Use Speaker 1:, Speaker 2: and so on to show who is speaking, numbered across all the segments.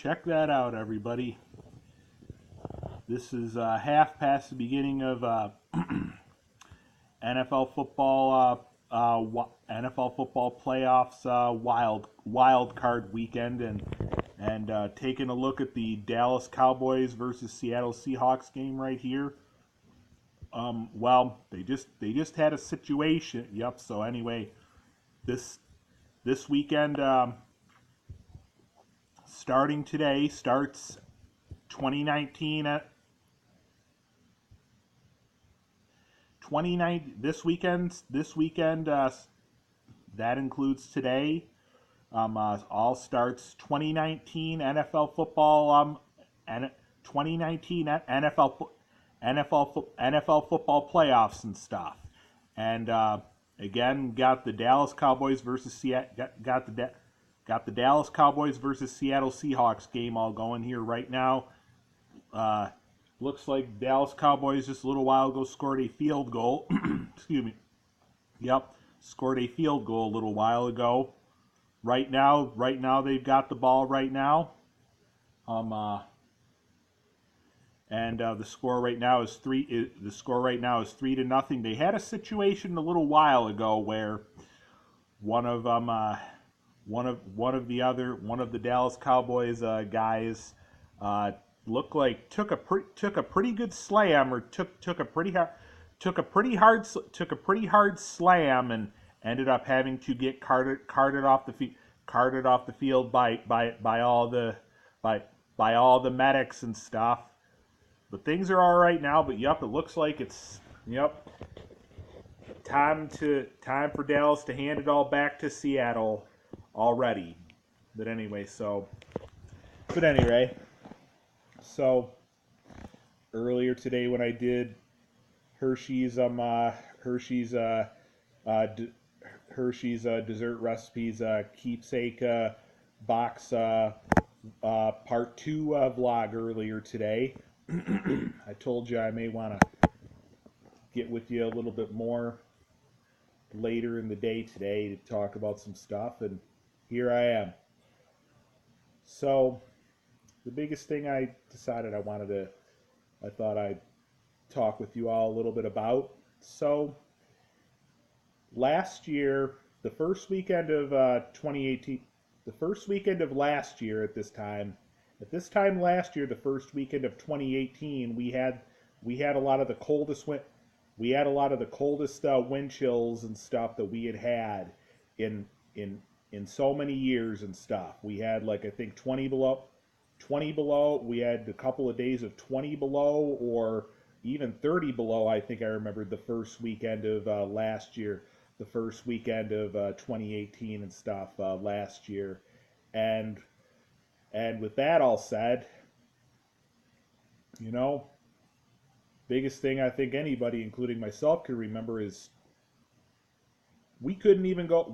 Speaker 1: Check that out, everybody. This is half past the beginning of NFL football. NFL football playoffs wild card weekend, and taking a look at the Dallas Cowboys versus Seattle Seahawks game right here. Well, they just had a situation. Yep. So anyway, this weekend, starting today, starts 2019 at 29 this weekend that includes today. All starts 2019 NFL football and 2019 NFL football playoffs and stuff. And again, got the Dallas Cowboys versus got the Dallas Cowboys versus Seattle Seahawks game all going here right now. Uh, Looks like Dallas Cowboys just a little while ago scored a field goal. Excuse me. Yep, scored a field goal a little while ago. Right now they've got the ball right now. Um, uh, and the score right now is three. The score right now is 3-0. They had a situation a little while ago where one of them, one of the Dallas Cowboys guys, uh, looked like took a pretty good slam, or took a pretty hard slam, and ended up having to get carted off the field by all the medics and stuff. But things are all right now. But yep, it looks like it's time for Dallas to hand it all back to Seattle already. But anyway, so earlier today when I did Hershey's Hershey's d- Hershey's dessert recipes keepsake box part 2 vlog earlier today. I told you I may want to get with you a little bit more later in the day today to talk about some stuff, and here I am. So the biggest thing I decided I thought I'd talk with you all a little bit about. So last year, the first weekend of 2018, the first weekend of last year at this time last year, the first weekend of 2018, we had a lot of the coldest wind chills and stuff that we had in in in so many years and stuff. We had, like, I think 20 below. We had a couple of days of 20 below, or even 30 below. I think I remembered the first weekend of last year, the first weekend of 2018 and stuff last year. And with that all said, you know, biggest thing I think anybody, including myself, could remember is we couldn't even go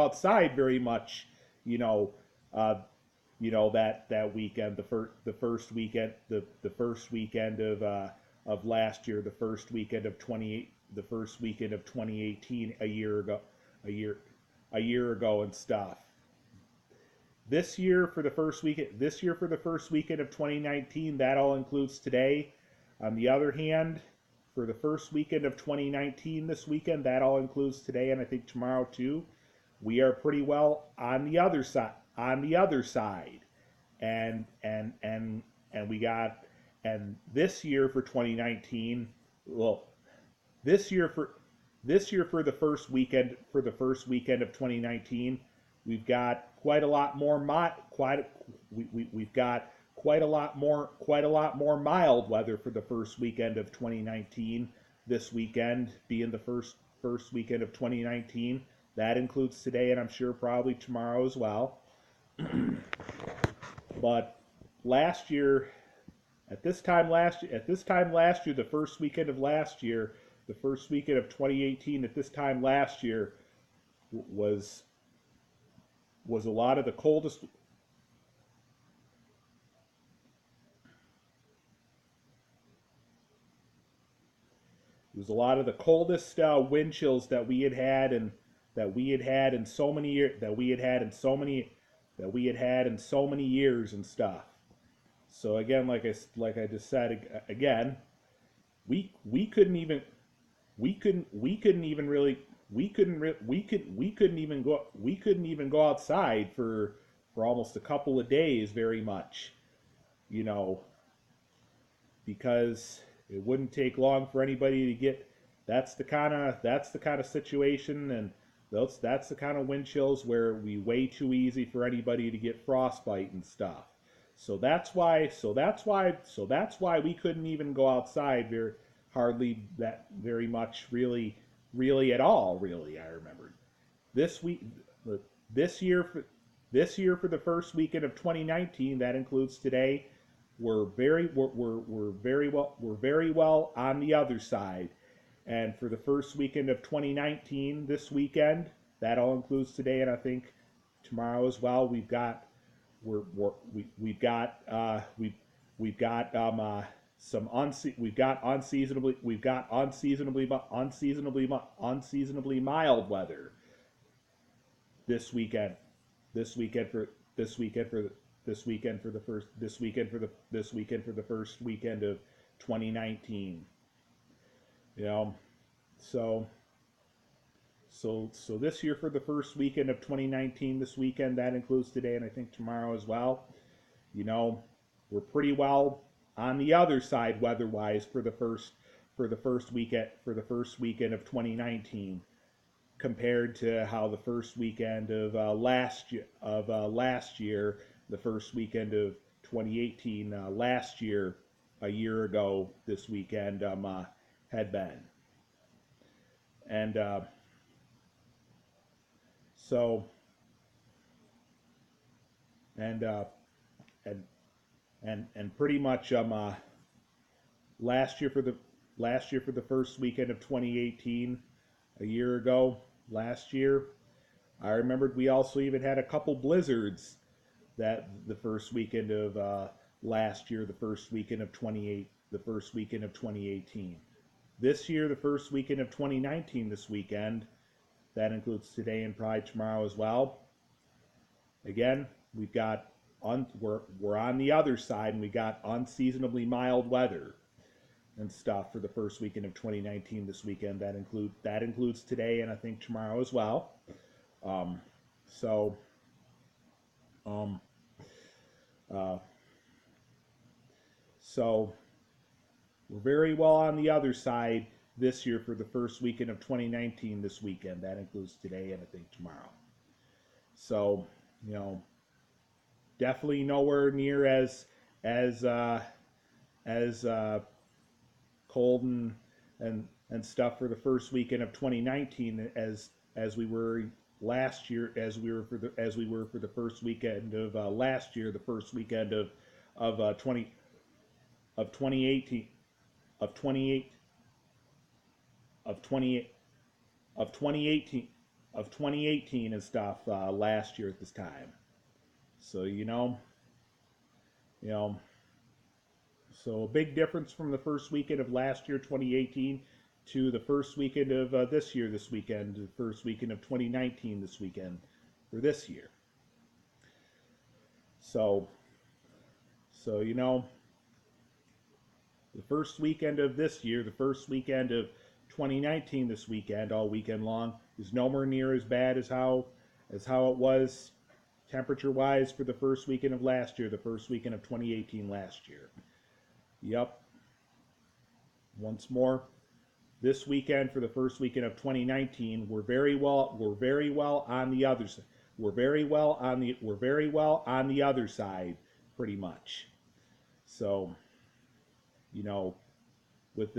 Speaker 1: outside very much, you know, uh, that weekend, the first weekend, the first weekend of last year, the first weekend of 2018, a year a year ago and stuff. This year for the first weekend of 2019, that all includes today. On the other hand, for the first weekend of 2019, this weekend, that all includes today, and I think tomorrow too. We are pretty well on the other side. And we got, and this year for 2019, well, this year for the first weekend of 2019, we've got quite a lot more we've got quite a lot more mild weather for the first weekend of 2019. This weekend being the first weekend of 2019, that includes today, and I'm sure probably tomorrow as well. But last year, at this time last year, the first weekend of 2018, at this time last year, was a lot of the coldest. It was a lot of the coldest wind chills that we had had, and that we had had in so many years, that we had had in so many years and stuff. So again, like I just said again, we couldn't even we couldn't even really we couldn't even go outside for almost a couple of days very much, you know, because it wouldn't take long for anybody to get. That's the kind of situation, and that's the kind of wind chills where it would be way too easy for anybody to get frostbite and stuff. So that's why we couldn't even go outside very much really at all really. I remembered this week this year for for the first weekend of 2019, that includes today. We're very well on the other side. And for the first weekend of 2019, this weekend, that all includes today and I think tomorrow as well. We've got some unseasonably mild weather this weekend. This weekend for this weekend for this weekend for the first this weekend for the this weekend for the first weekend of 2019. You know, so so this year for the first weekend of 2019, this weekend, that includes today and I think tomorrow as well. You know, we're pretty well on the other side weather-wise for the first weekend of 2019 compared to how the first weekend of last year, the first weekend of 2018 last year, a year ago this weekend had been. And so and and pretty much last year for the first weekend of 2018 a year ago last year, I remembered we also even had a couple blizzards that the first weekend of last year, the first weekend of 2018. This year, the first weekend of 2019, this weekend, that includes today and probably tomorrow as well. Again, we're on the other side, and we got unseasonably mild weather and stuff for the first weekend of 2019 this weekend. That includes today and I think tomorrow as well. So so we're very well on the other side this year for the first weekend of 2019 this weekend. That includes today and I think tomorrow. So, you know, definitely nowhere near as cold and stuff for the first weekend of 2019 as we were last year, as we were for the first weekend of last year, the first weekend of 2018 of 28 of 20 of 2018 and stuff last year at this time. So you know, so a big difference from the first weekend of last year, 2018, to the first weekend of this year, this weekend, the first weekend of 2019, this weekend for this year. So you know, the first weekend of this year, the first weekend of 2019, this weekend, all weekend long, is nowhere near as bad as how it was temperature-wise for the first weekend of last year, the first weekend of 2018 last year. Yep. Once more, this weekend for the first weekend of 2019, we're very well on the other side. We're very well on the other side, pretty much. So, you know, with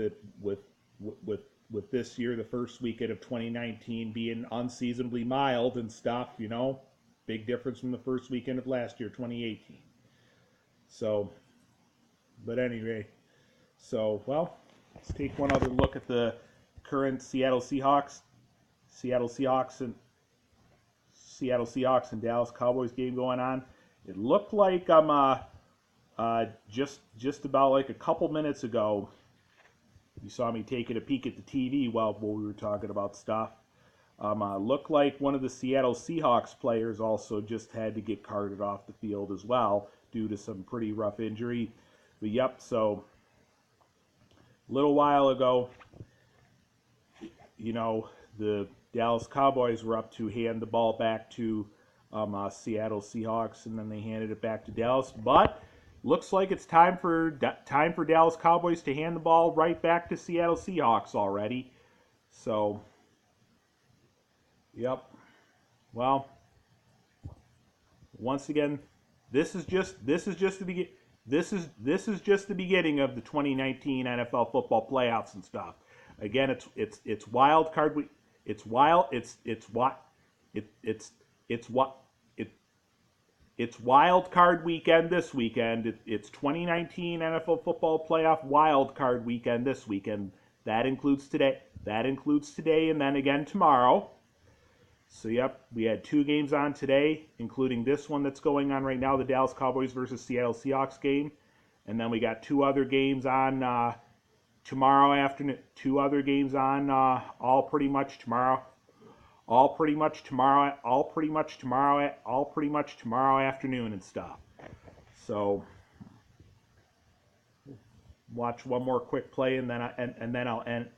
Speaker 1: this year, the first weekend of 2019 being unseasonably mild and stuff, you know, big difference from the first weekend of last year, 2018. So, but anyway, so, well, let's take one other look at the current Seattle Seahawks and Dallas Cowboys game going on. It looked like just about like a couple minutes ago, you saw me taking a peek at the TV while we were talking about stuff. Looked like one of the Seattle Seahawks players also just had to get carted off the field as well due to some pretty rough injury. But yep, so a little while ago, the Dallas Cowboys were up to hand the ball back to Seattle Seahawks, and then they handed it back to Dallas. But looks like it's time for Dallas Cowboys to hand the ball right back to Seattle Seahawks already. So, yep. Well, once again, this is just the beginning of the 2019 NFL football playoffs and stuff. Again, it's wild card week. It's wild card weekend this weekend. It's 2019 NFL football playoff wild card weekend this weekend. That includes today, and then again tomorrow. So yep, we had 2 games on today, including this one that's going on right now, the Dallas Cowboys versus Seattle Seahawks game, and then we got 2 other games on tomorrow afternoon. 2 other games on all pretty much tomorrow afternoon and stuff. So watch one more quick play, and then I'll end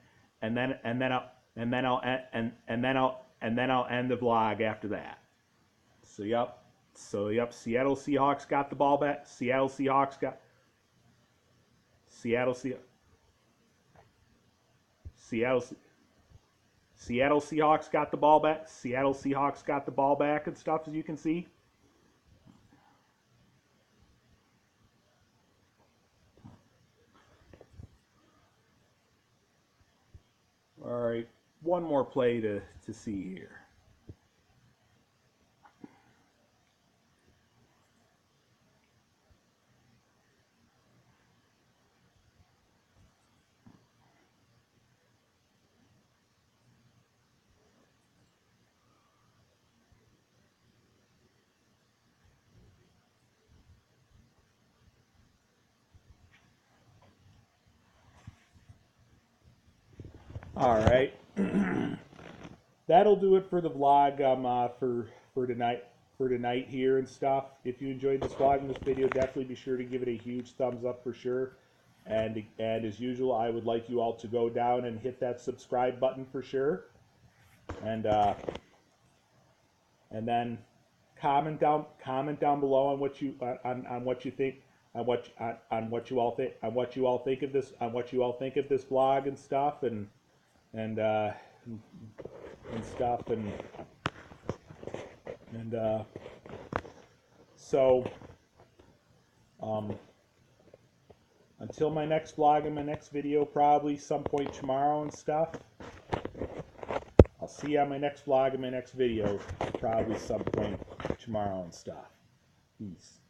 Speaker 1: the vlog after that. So yep. Seattle Seahawks got the ball back. Seattle Seahawks got the ball back. Seattle Seahawks got the ball back and stuff, as you can see. All right, one more play to see here. All right, that'll do it for the vlog for tonight here and stuff. If you enjoyed this vlog and this video, definitely be sure to give it a huge thumbs up for sure. And as usual, I would like you all to go down and hit that subscribe button for sure. And then comment down below on what you think, on what you all think of this vlog and stuff, and stuff, so until my next vlog and my next video, probably some point tomorrow and stuff. I'll see you on my next vlog and my next video, probably some point tomorrow and stuff. Peace.